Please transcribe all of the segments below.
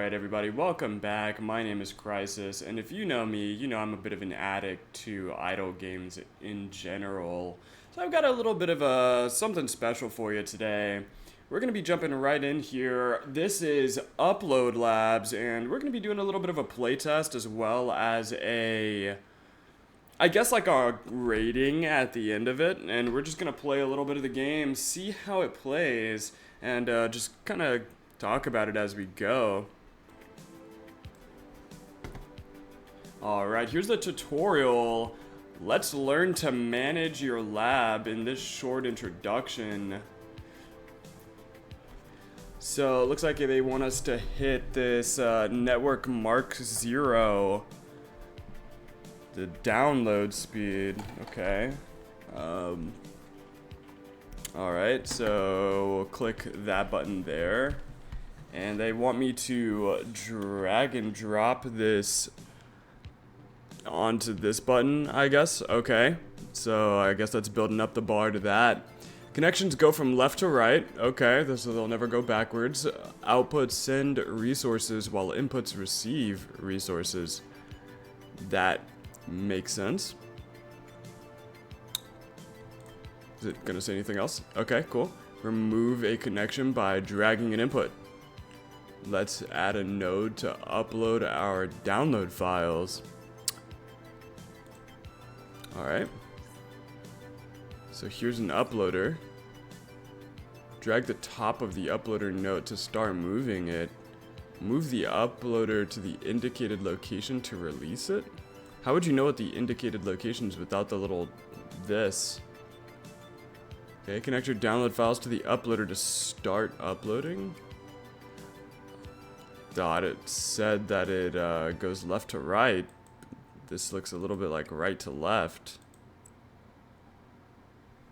Alright everybody, welcome back. My name is Crisis, and if you know me, you know I'm a bit of an addict to idle games in general. So I've got a little bit of something special for you today. We're going to be jumping right in here. This is Upload Labs, and we're going to be doing a little bit of a playtest as well as I guess like a rating at the end of it, and we're just going to play a little bit of the game, see how it plays, and just kind of talk about it as we go. Alright, here's the tutorial. Let's learn to manage your lab in this short introduction. So it looks like they want us to hit this network Mark 0. The download speed, okay. Alright, so we'll click that button there. And they want me to drag and drop this onto this button, I guess. Okay, so I guess that's building up the bar to that. Connections go from left to right. Okay, so they'll never go backwards. Outputs send resources while inputs receive resources. That makes sense. Is it gonna say anything else? Okay, cool. Remove a connection by dragging an input. Let's add a node to upload our download files. Alright. So here's an uploader. Drag the top of the uploader node to start moving it. Move the uploader to the indicated location to release it? How would you know what the indicated location is without the little this? Okay, connect your download files to the uploader to start uploading. God, it said that it goes left to right. This looks a little bit like right to left.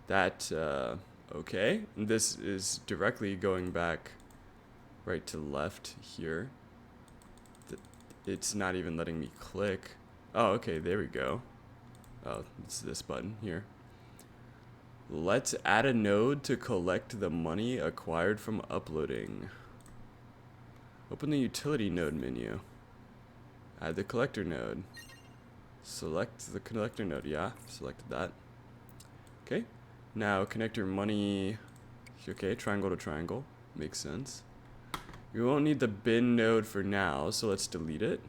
That, okay. This is directly going back right to left here. It's not even letting me click. Oh, okay, there we go. Oh, it's this button here. Let's add a node to collect the money acquired from uploading. Open the utility node menu. Add the collector node. Select the collector node. Yeah, selected that. Okay. Now connect your money. Okay, triangle to triangle. Makes sense. You won't need the bin node for now, so let's delete it.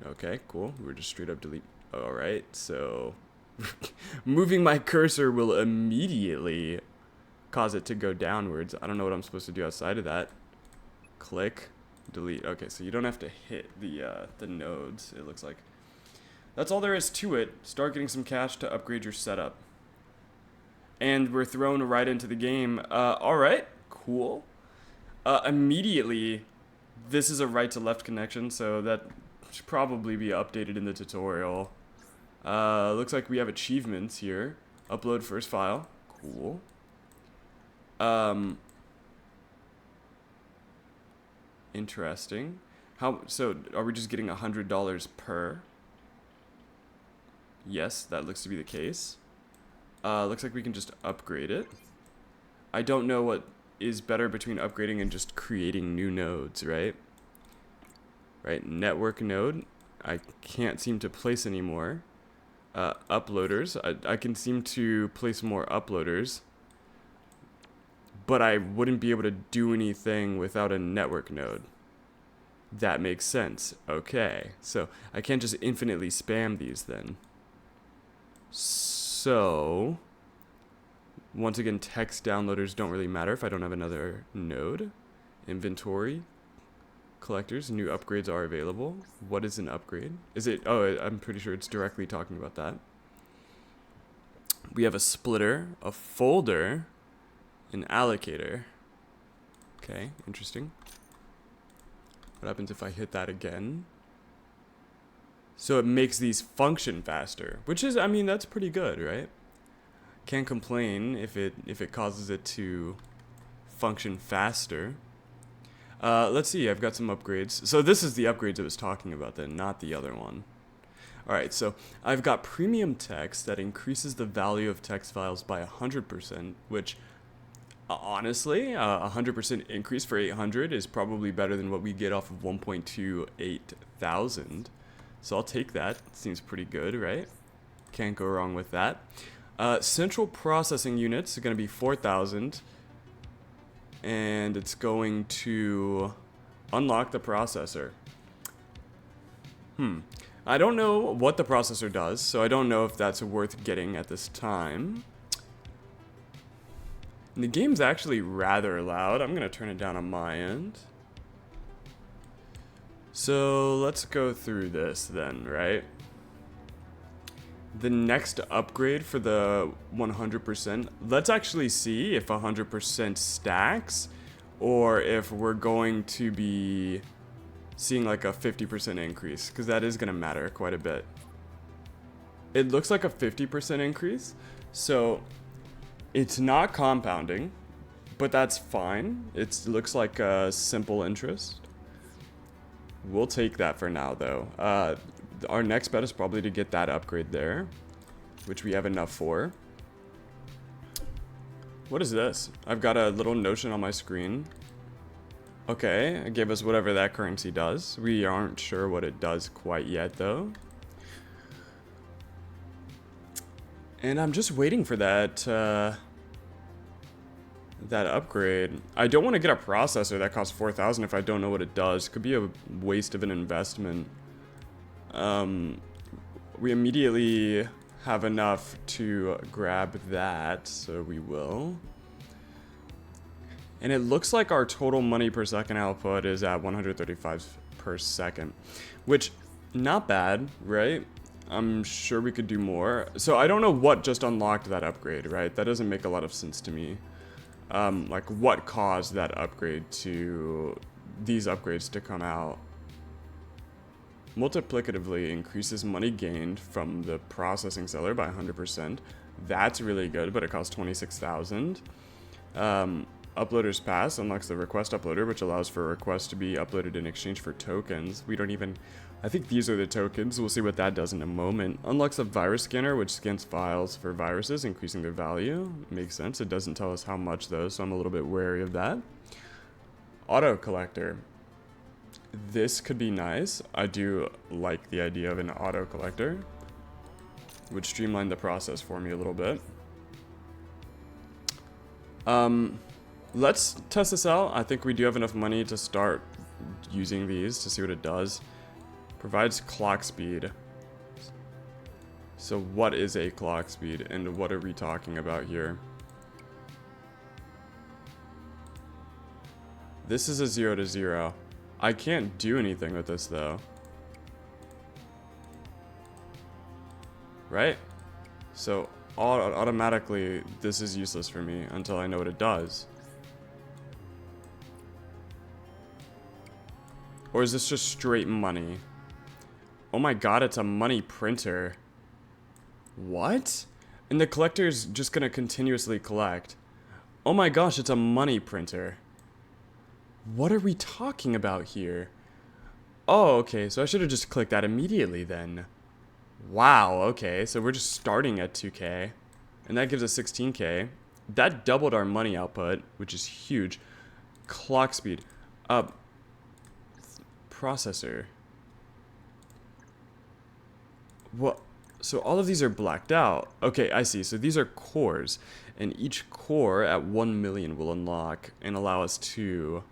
Okay, cool. We're just straight up delete. Alright, so moving my cursor will immediately cause it to go downwards. I don't know what I'm supposed to do outside of that. Click, delete. Okay, so you don't have to hit the nodes, it looks like. That's all there is to it. Start getting some cash to upgrade your setup. And we're thrown right into the game. Alright, cool. Immediately, this is a right to left connection, so that should probably be updated in the tutorial. Looks like we have achievements here. Upload first file. Cool. Interesting. So are we just getting $100 per? Yes, that looks to be the case. Looks like we can just upgrade it. I don't know what is better between upgrading and just creating new nodes, right? Right, network node. I can't seem to place anymore. Uploaders. I can seem to place more uploaders. But I wouldn't be able to do anything without a network node. That makes sense. Okay, so I can't just infinitely spam these then. So, once again, text downloaders don't really matter if I don't have another node. Inventory. Collectors, new upgrades are available. What is an upgrade? Is it, oh, I'm pretty sure it's directly talking about that. We have a splitter, a folder, an allocator. Okay, interesting. What happens if I hit that again? So it makes these function faster, which is, I mean, that's pretty good, right? Can't complain if it causes it to function faster. Let's see, I've got some upgrades. So this is the upgrades I was talking about then, not the other one. Alright, so I've got premium text that increases the value of text files by 100%, which Honestly, a 100% increase for 800 is probably better than what we get off of 1.28 thousand. So I'll take that. Seems pretty good, right? Can't go wrong with that. Central processing units are going to be 4,000. And it's going to unlock the processor. I don't know what the processor does, so I don't know if that's worth getting at this time. And the game's actually rather loud. I'm going to turn it down on my end. So let's go through this then, right? The next upgrade for the 100%, let's actually see if 100% stacks or if we're going to be seeing like a 50% increase, because that is going to matter quite a bit. It looks like a 50% increase, so it's not compounding, but that's fine. It looks like a simple interest. We'll take that for now, though. Our next bet is probably to get that upgrade there, which we have enough for. What is this? I've got a little notion on my screen. Okay, it gave us whatever that currency does. We aren't sure what it does quite yet, though. And I'm just waiting for that that upgrade. I don't want to get a processor that costs 4,000 if I don't know what it does. Could be a waste of an investment. We immediately have enough to grab that, so we will. And it looks like our total money per second output is at 135 per second, which not bad, right? I'm sure we could do more. So I don't know what just unlocked that upgrade, right? That doesn't make a lot of sense to me. Like what caused that upgrade to these upgrades to come out? Multiplicatively increases money gained from the processing seller by 100%. That's really good, but it costs 26,000. Uploader's pass unlocks the request uploader, which allows for a request to be uploaded in exchange for tokens. We don't even, I think these are the tokens. We'll see what that does in a moment. Unlocks a virus scanner, which scans files for viruses, increasing their value. Makes sense. It doesn't tell us how much though, so I'm a little bit wary of that. Auto collector. This could be nice. I do like the idea of an auto collector. Would streamline the process for me a little bit. Let's test this out. I think we do have enough money to start using these to see what it does. Provides clock speed. So what is a clock speed and what are we talking about here? This is a 0 to 0. I can't do anything with this though. Right? So automatically this is useless for me until I know what it does. Or is this just straight money? Oh my god, it's a money printer. What? And the collector's just gonna continuously collect. Oh my gosh, it's a money printer. What are we talking about here? Oh, okay, so I should have just clicked that immediately then. Wow, okay, so we're just starting at 2K. And that gives us 16K. That doubled our money output, which is huge. Clock speed. Processor. What? So all of these are blacked out. Okay, I see. So these are cores. And each core at 1 million will unlock and allow us to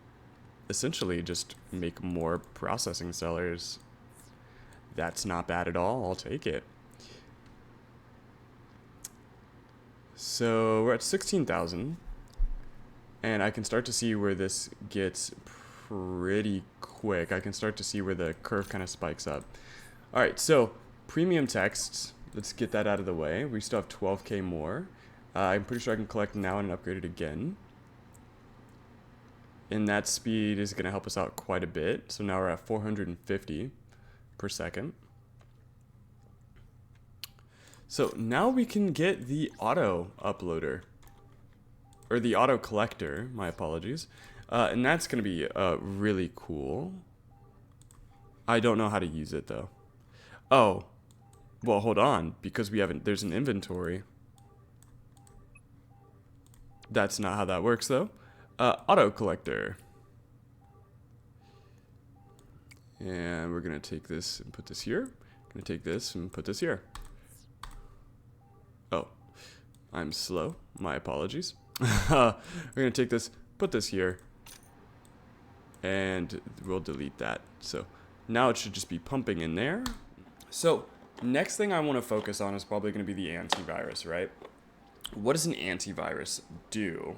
essentially just make more processing sellers. That's not bad at all. I'll take it. So we're at 16,000. And I can start to see where this gets pretty quick. I can start to see where the curve kind of spikes up. All right, so premium texts. Let's get that out of the way. We still have 12K more. I'm pretty sure I can collect now and upgrade it again. And that speed is going to help us out quite a bit. So now we're at 450 per second. So now we can get the auto uploader. Or the auto collector, my apologies. And that's going to be really cool. I don't know how to use it though. Oh, well, hold on, because we haven't, there's an inventory. That's not how that works, though. Auto collector. And we're going to take this and put this here. Going to take this and put this here. Oh, I'm slow. My apologies. We're going to take this, put this here, and we'll delete that. So now it should just be pumping in there. So next thing I want to focus on is probably going to be the antivirus, right? What does an antivirus do?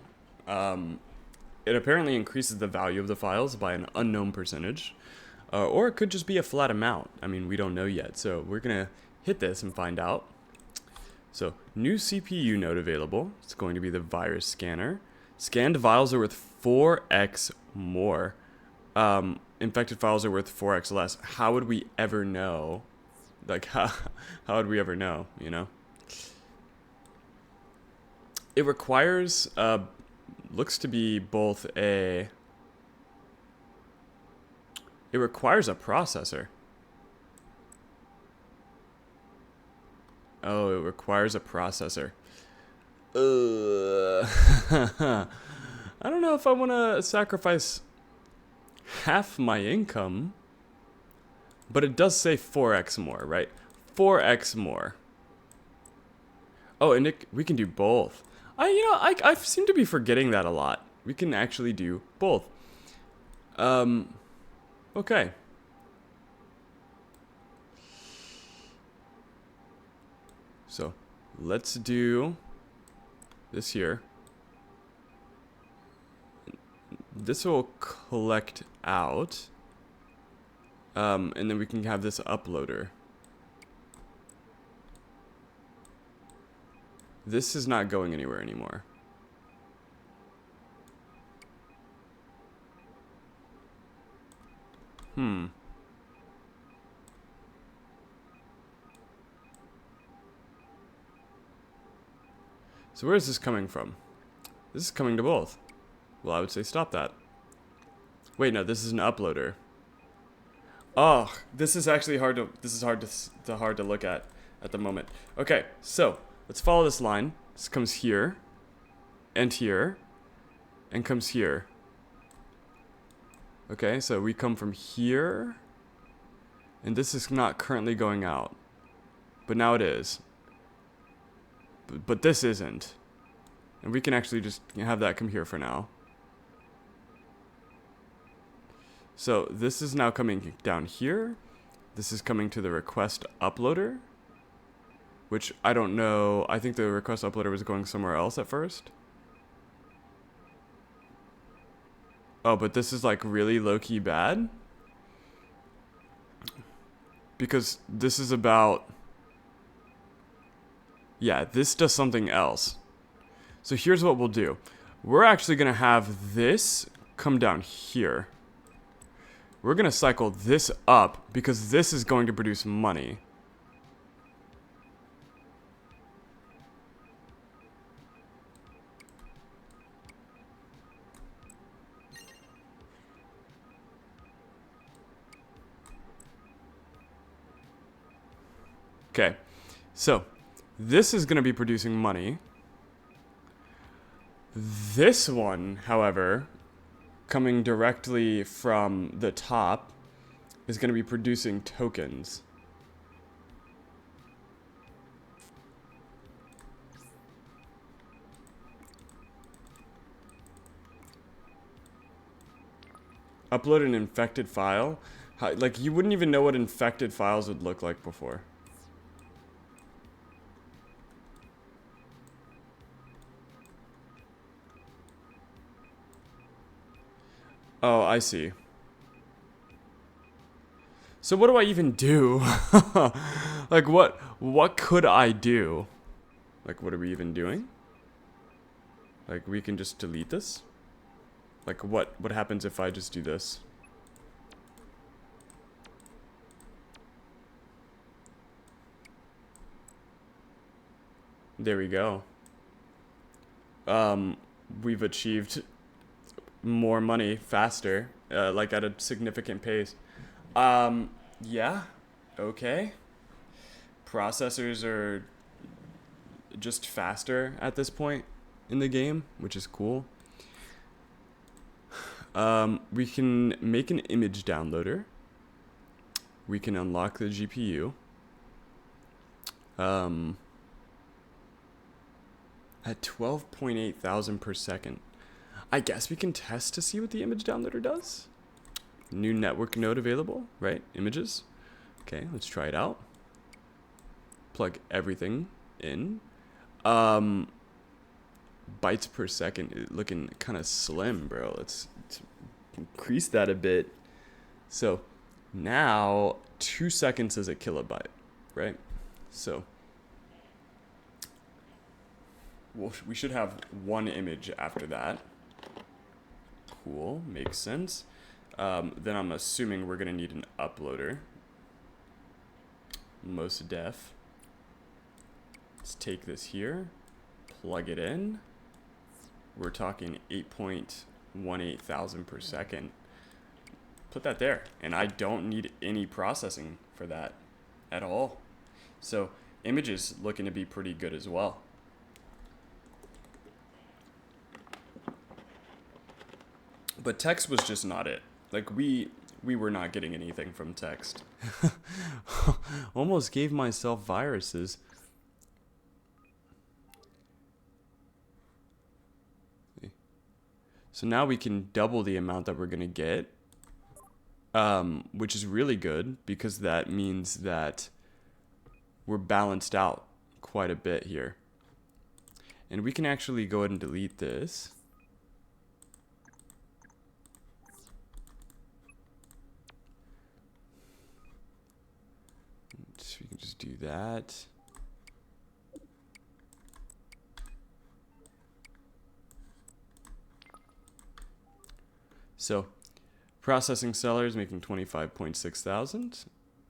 It apparently increases the value of the files by an unknown percentage, or it could just be a flat amount. I mean, we don't know yet. So we're going to hit this and find out. So new CPU node available. It's going to be the virus scanner. Scanned files are worth 4x more. Infected files are worth 4x less. How would we ever know? Like, how would we ever know, you know? It requires, looks to be both a... It requires a processor. Oh, it requires a processor. I don't know if I want to sacrifice half my income, but it does say 4x more, right? 4x more. Oh, and we can do both. I seem to be forgetting that a lot. We can actually do both. Okay. So let's do this here. This will collect out. And then we can have this uploader. This is not going anywhere anymore. So where is this coming from? This is coming to both. Well, I would say stop that. Wait, no, this is an uploader. Oh, this is actually hard to look at the moment. Okay, so let's follow this line. This comes here, and comes here. Okay, so we come from here, and this is not currently going out, but now it is. But this isn't. And we can actually just have that come here for now. So this is now coming down here. This is coming to the request uploader, which I don't know. I think the request uploader was going somewhere else at first. Oh, but this is like really low-key bad. Because this is about... Yeah, this does something else. So here's what we'll do. We're actually going to have this come down here. We're going to cycle this up because this is going to produce money. Okay, so this is going to be producing money. This one, however, coming directly from the top, is going to be producing tokens. Upload an infected file? Like, you wouldn't even know what infected files would look like before. Oh, I see. So what do I even do? Like, what could I do? Like, what are we even doing? Like, we can just delete this? Like, what happens if I just do this? There we go. We've achieved more money faster, like at a significant pace. Yeah, okay. Processors are just faster at this point. in the game, which is cool. We can make an image downloader. We can unlock the GPU. At 12.8 thousand per second. I guess we can test to see what the image downloader does. New network node available, right? Images. Okay, let's try it out. Plug everything in. Bytes per second, looking kind of slim, bro. Let's increase that a bit. So now 2 seconds is a kilobyte, right? So we should have one image after that. Cool, makes sense. Then I'm assuming we're gonna need an uploader. Most def. Let's take this here, plug it in. We're talking 8.18 thousand per second. Put that there, and I don't need any processing for that at all. So images looking to be pretty good as well. But text was just not it. Like we were not getting anything from text. Almost gave myself viruses. So now we can double the amount that we're gonna get, which is really good because that means that we're balanced out quite a bit here. And we can actually go ahead and delete this. So we can just do that. So processing seller is making 25.6 thousand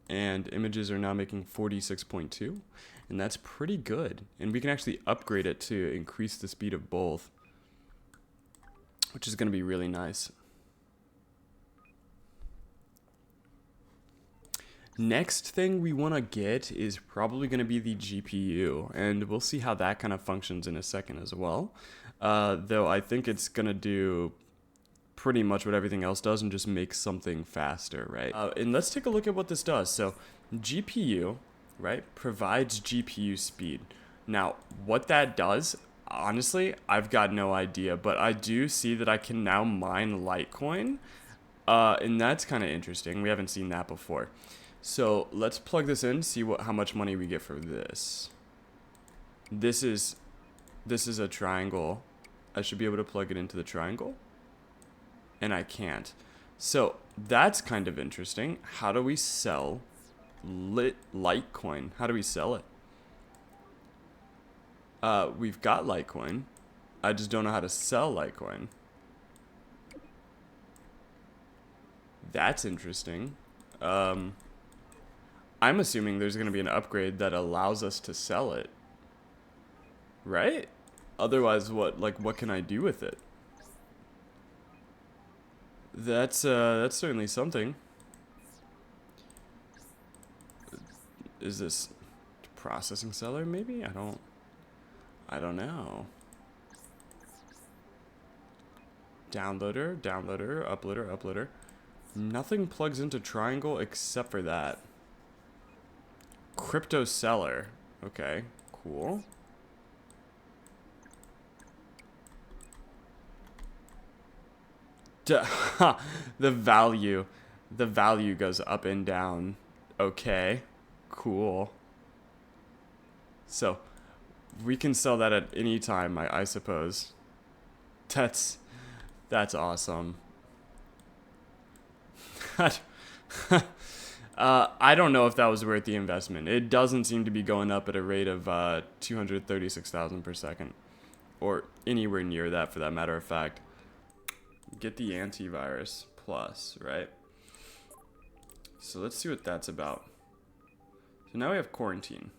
and images are now making 46.2, and that's pretty good. And we can actually upgrade it to increase the speed of both, which is going to be really nice. Next thing we want to get is probably going to be the GPU, and we'll see how that kind of functions in a second as well. Though I think it's going to do pretty much what everything else does and just make something faster, right? And let's take a look at what this does. So GPU, right, provides GPU speed. Now, what that does, honestly, I've got no idea, but I do see that I can now mine Litecoin, and that's kind of interesting. We haven't seen that before. So let's plug this in, see how much money we get for this. This is a triangle. I should be able to plug it into the triangle. And I can't. So that's kind of interesting. How do we sell Litecoin? How do we sell it? We've got Litecoin. I just don't know how to sell Litecoin. That's interesting. I'm assuming there's going to be an upgrade that allows us to sell it. Right? Otherwise, what can I do with it? That's certainly something. Is this processing seller maybe? I don't know. Downloader, uploader. Nothing plugs into triangle except for that. Crypto seller. Okay, cool. The value goes up and down. Okay, cool. So we can sell that at any time, I suppose. That's awesome. I don't know if that was worth the investment. It doesn't seem to be going up at a rate of 236,000 per second, or anywhere near that for that matter of fact. Get the antivirus plus, right? So let's see what that's about. So now we have quarantine.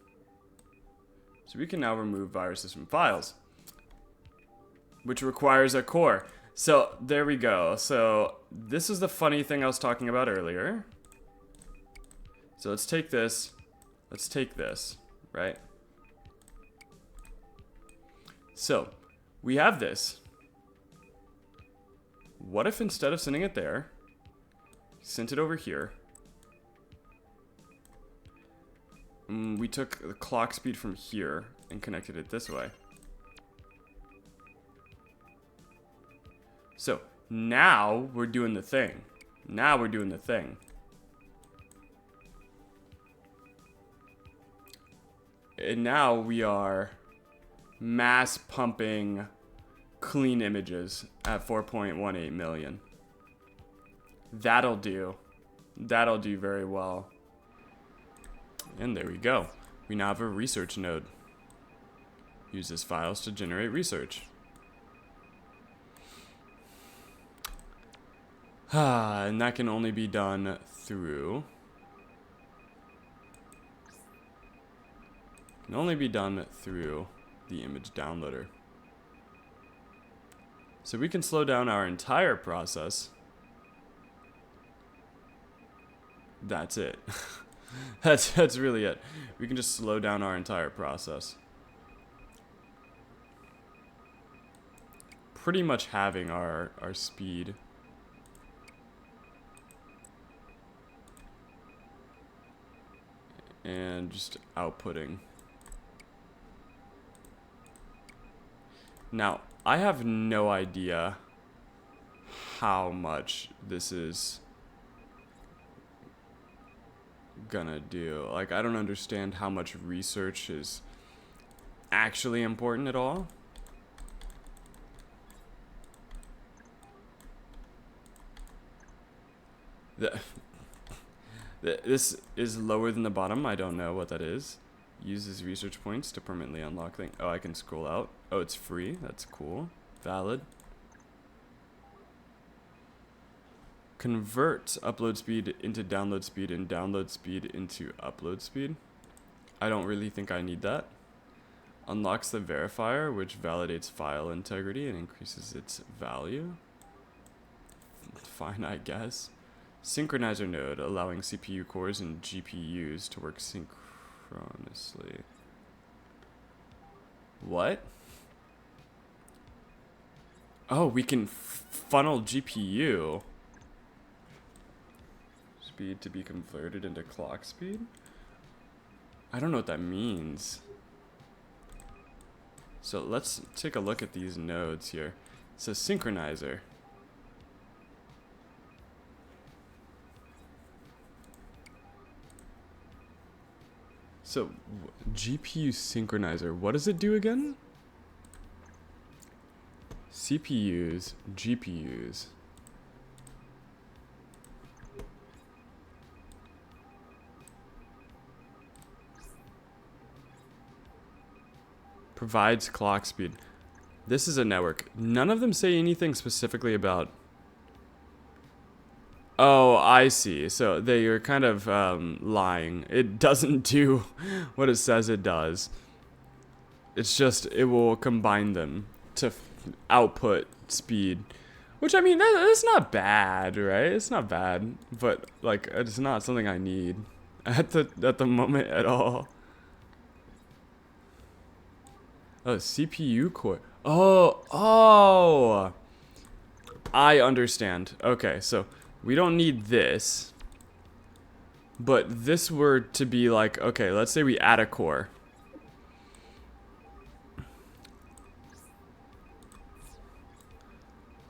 So we can now remove viruses from files, which requires a core. So there we go. So this is the funny thing I was talking about earlier. So let's take this, right? So We have this. What if instead of sending it there, sent it over here, we took the clock speed from here and connected it this way. So now we're doing the thing. Now we're doing the thing. And now we are mass pumping clean images at 4.18 million. That'll do. That'll do very well. And there we go. We now have a research node. Use this files to generate research. And that can only be done through... Can only be done through the image downloader. So we can slow down our entire process. That's it. That's really it. We can just slow down our entire process. Pretty much having our speed. And just outputting. Now, I have no idea how much this is gonna do. Like, I don't understand how much research is actually important at all. This is lower than the bottom. I don't know what that is. Uses research points to permanently unlock things. Oh, I can scroll out. Oh, it's free. That's cool. Valid. Convert upload speed into download speed and download speed into upload speed. I don't really think I need that. Unlocks the verifier, which validates file integrity and increases its value. Fine, I guess. Synchronizer node, allowing CPU cores and GPUs to work synchronously. What? Oh, we can funnel GPU speed to be converted into clock speed? I don't know what that means. So let's take a look at these nodes here. It says synchronizer. So, GPU synchronizer, what does it do again? CPUs, GPUs. Provides clock speed. This is a network. None of them say anything specifically about... Oh, I see. So they are kind of lying. It doesn't do what it says it does. It's just, it will combine them to output speed. Which, I mean, that's not bad, right? It's not bad. But, like, it's not something I need at the moment at all. Oh, CPU core. Oh! I understand. Okay, so... We don't need this, but this were to be like, okay, let's say we add a core.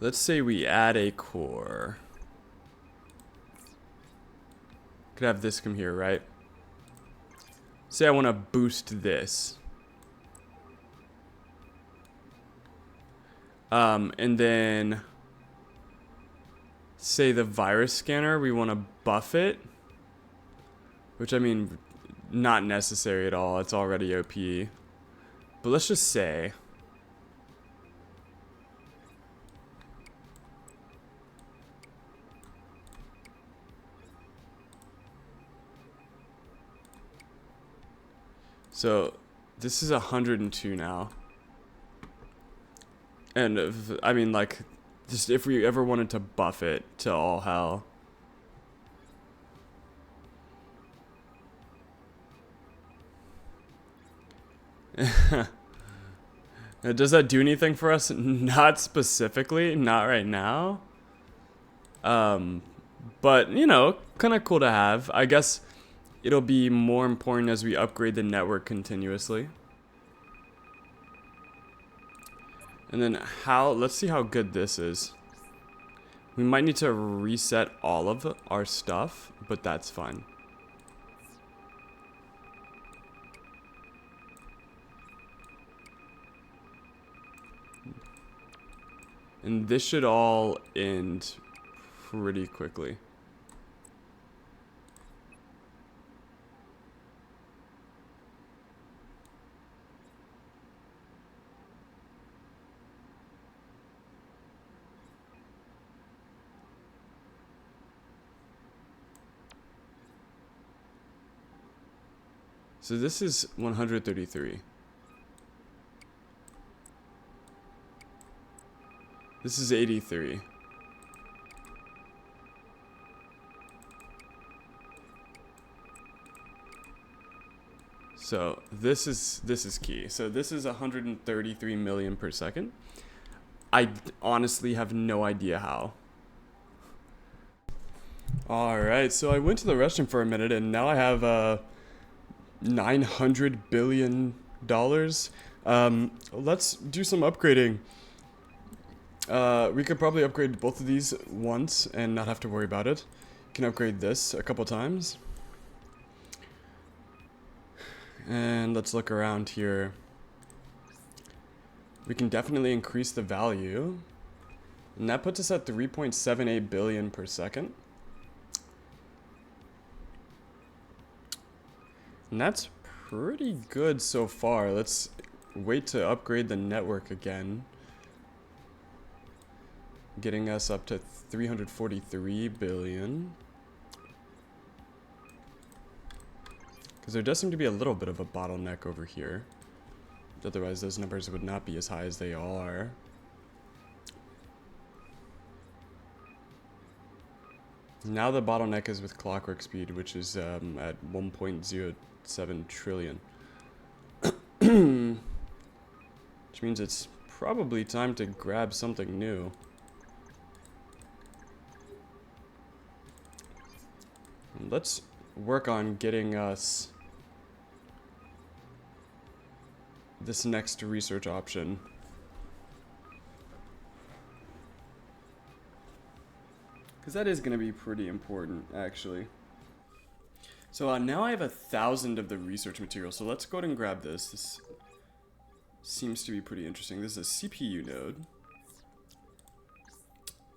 Let's say we add a core. Could have this come here, right? Say I want to boost this. And then... Say the virus scanner, we want to buff it. Which, I mean, not necessary at all. It's already OP. But let's just say... So, this is 102 now. And, I mean, like... Just if we ever wanted to buff it to all hell. Does that do anything for us? Not specifically, not right now. But you know, kind of cool to have. I guess it'll be more important as we upgrade the network continuously. And then let's see how good this is. We might need to reset all of our stuff, but that's fine. And this should all end pretty quickly. So this is 133. This is 83. So this is key. So this is 133 million per second. I honestly have no idea how. All right, so I went to the restroom for a minute, and now I have $900 billion. Let's do some upgrading. We could probably upgrade both of these once and not have to worry about it. Can upgrade this a couple times. And let's look around here. We can definitely increase the value. And that puts us at 3.78 billion per second. And that's pretty good so far. Let's wait to upgrade the network again. Getting us up to 343 billion. Because there does seem to be a little bit of a bottleneck over here. Otherwise, those numbers would not be as high as they are. Now the bottleneck is with clockwork speed, which is at 1.07 trillion. Which means it's probably time to grab something new. Let's work on getting us this next research option. Because that is going to be pretty important, actually. So now I have 1,000 of the research material. So let's go ahead and grab this. This seems to be pretty interesting. This is a CPU node.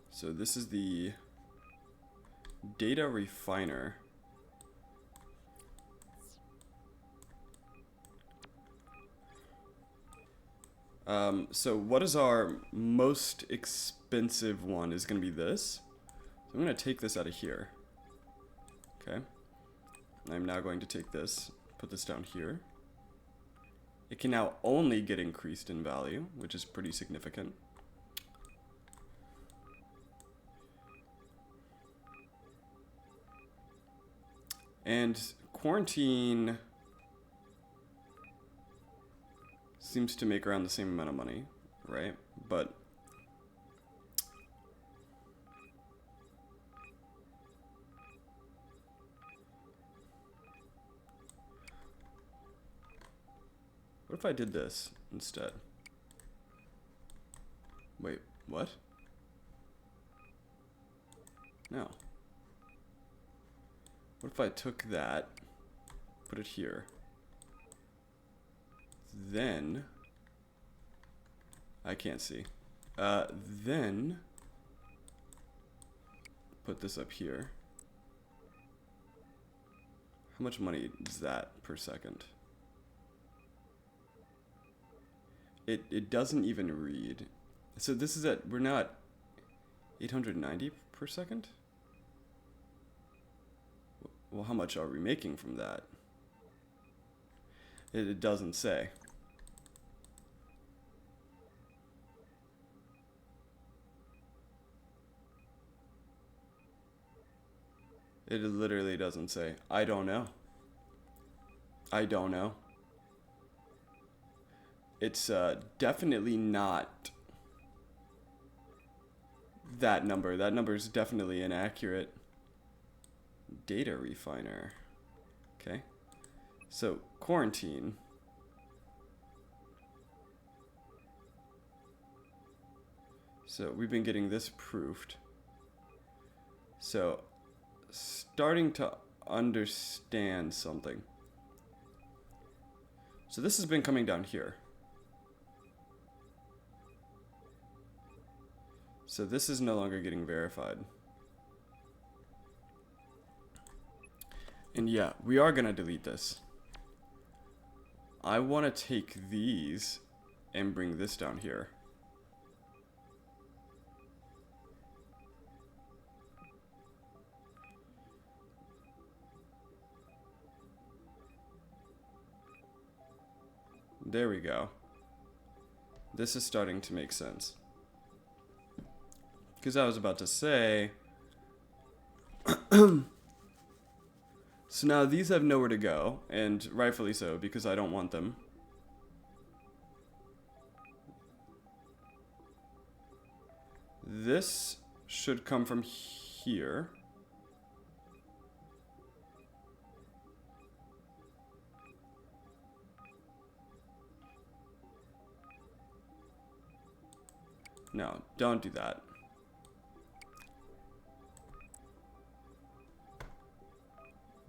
So this is the data refiner. So what is our most expensive one is going to be this. So I'm going to take this out of here. Okay. I'm now going to take this, put this down here. It can now only get increased in value, which is pretty significant. And quarantine seems to make around the same amount of money, right? But what if I did this instead? Wait, what? No. What if I took that, put it here, then, I can't see, then, put this up here. How much money is that per second? It doesn't even read. So this is we're now at 890 per second? Well, how much are we making from that? It doesn't say. It literally doesn't say. I don't know. I don't know. it's definitely not that number. That number is definitely inaccurate. Data refiner. Okay. So, quarantine. So, we've been getting this proofed. So, starting to understand something. So, this has been coming down here. So, this is no longer getting verified. And yeah, we are going to delete this. I want to take these and bring this down here. There we go. This is starting to make sense. Because I was about to say... So now these have nowhere to go, and rightfully so, because I don't want them. This should come from here. No, don't do that.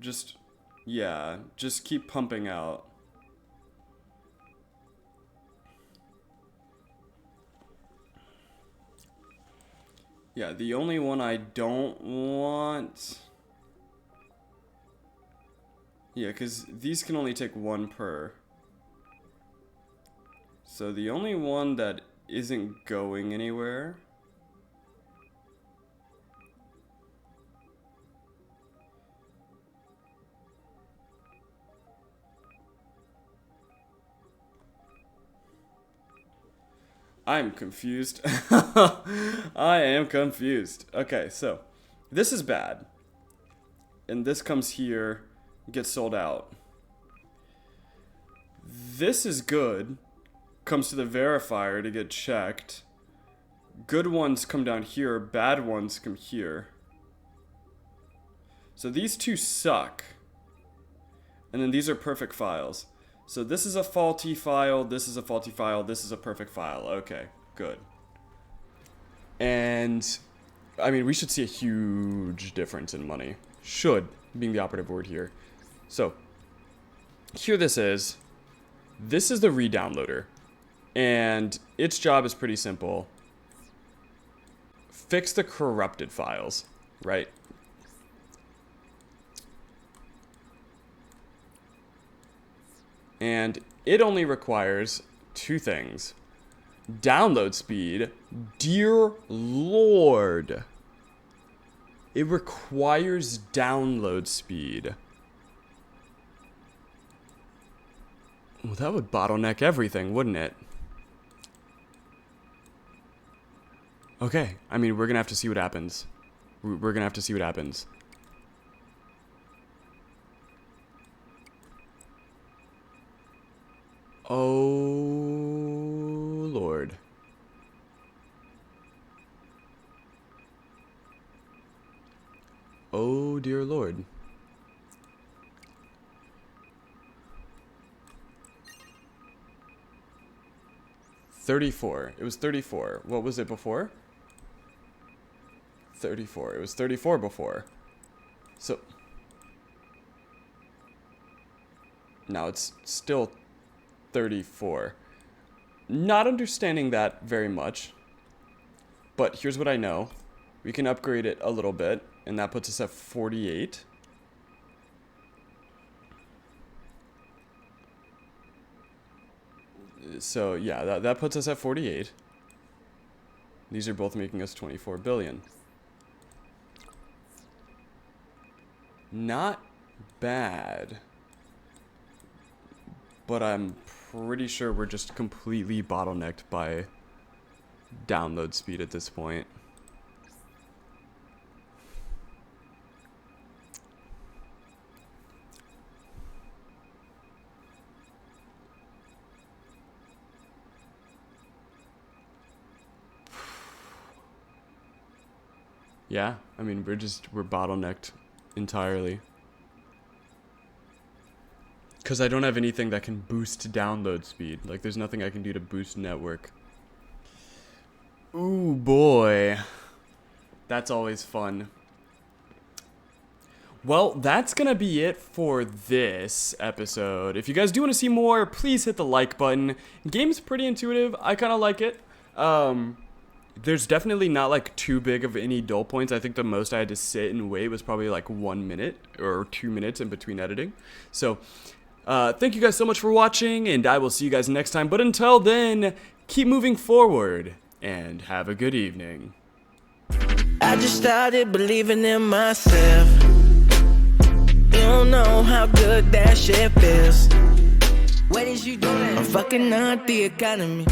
Just, yeah, just keep pumping out. Yeah, the only one I don't want... Yeah, because these can only take one per. So the only one that isn't going anywhere... I'm confused. I am confused. Okay, so this is bad. And this comes here, gets sold out. This is good. Comes to the verifier to get checked. Good ones come down here, bad ones come here. So these two suck. And then these are perfect files. So this is a faulty file, this is a faulty file, this is a perfect file. Okay, good. And, I mean, we should see a huge difference in money. Should, being the operative word here. So, here this is. This is the redownloader. And its job is pretty simple. Fix the corrupted files, right? And it only requires two things. Download speed. Dear Lord. It requires download speed. Well, that would bottleneck everything, wouldn't it? Okay, I mean, we're gonna have to see what happens. We're gonna have to see what happens. Oh, Lord. Oh, dear Lord. $34. It was 34. What was it before? 34. It was 34 before. So... now it's still 34. Not understanding that very much. But here's what I know. We can upgrade it a little bit, and that puts us at 48. So yeah, that puts us at 48. These are both making us 24 billion. Not bad. But I'm pretty sure we're just completely bottlenecked by download speed at this point. Yeah, I mean, we're bottlenecked entirely. Because I don't have anything that can boost download speed. Like, there's nothing I can do to boost network. Ooh, boy. That's always fun. Well, that's going to be it for this episode. If you guys do want to see more, please hit the like button. Game's pretty intuitive. I kind of like it. There's definitely not, like, too big of any dull points. I think the most I had to sit and wait was probably, like, 1 minute or 2 minutes in between editing. So, thank you guys so much for watching, and I will see you guys next time. But until then, keep moving forward, and have a good evening. I just started believing in myself. You don't know how good that shit feels. What is you doing? I'm fucking up the economy.